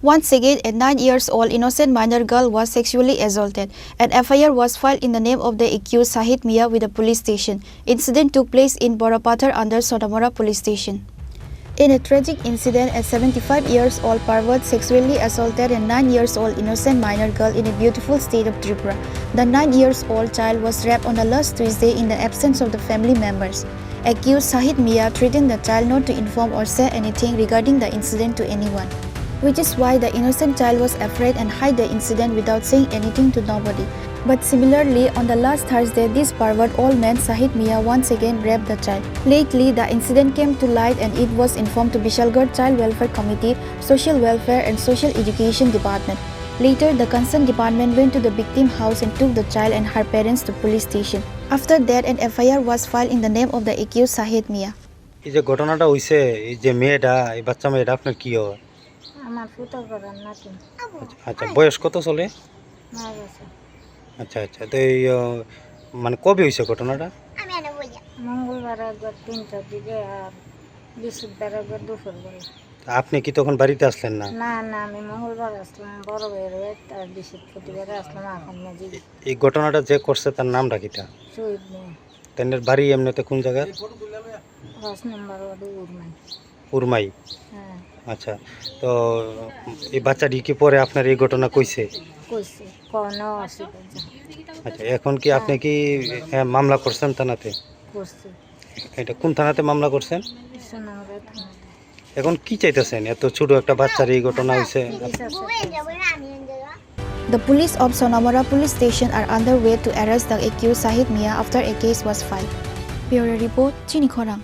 Once again, a 9-year-old innocent minor girl was sexually assaulted. An FIR was filed in the name of the accused Sahid Mia with the police station. Incident took place in Borapathar under Sonamora police station. In a tragic incident, a 75-year-old pervert sexually assaulted a 9-year-old innocent minor girl in a beautiful state of Tripura. The 9-year-old child was raped on the last Tuesday in the absence of the family members. Accused Sahid Mia threatened the child not to inform or say anything regarding the incident to anyone, which is why the innocent child was afraid and hid the incident without saying anything to nobody. But similarly, on the last Thursday, this pervert old man Sahid Mia once again raped the child. Lately, the incident came to light and it was informed to Bishalgarh Child Welfare Committee, Social Welfare and Social Education Department. Later, the concerned department went to the victim house and took the child and her parents to police station. After that, an FIR was filed in the name of the accused Sahid Mia. এই যে ঘটনাটা হইছে এই যে মেয়েটা এই বাচ্চা মেয়েটা আপনার কি হয়? আমার ফুটো করার নাতি আচ্ছা বয়স কত চলে? মারা গেছে আচ্ছা আচ্ছা তো এই মানে কবে হইছে ঘটনাটা? মঙ্গলবার একবার 3টার দিকে আর বৃহস্পতিবার একবার দুপুরবেলা। আপনি কি তখন বাড়িতে আসলেন না? না না আমি মঙ্গলবার আসলাম বড় ভাইয়ের বাড়িতে আর বৃহস্পতিবার আসলাম এখন মাঝি। এই ঘটনাটা যে করছে তার নামটা কিটা? শহীদ মেয়ে তাদের বাড়ি এমনিতে কোন জায়গা? 5 নম্বর ওয়ার্ডে উরমাই। উরমাই। হ্যাঁ আচ্ছা তো এই বাচ্চাটি কি পরে আপনার এই ঘটনা কইছে? কইছে কোনো অসুবিধা আচ্ছা এখন কি আপনি কি মামলা করছেন থানাতে? করছে এটা কোন থানাতে মামলা করছেন? সোনামুড়া থানাতে। এখন কি চাইতেছেন? এত ছোট একটা বাচ্চার এই ঘটনা হইছে। The police of Sonamora police station are underway to arrest the accused Sahid Mia after a case was filed. Bureau report, Chini Khorang.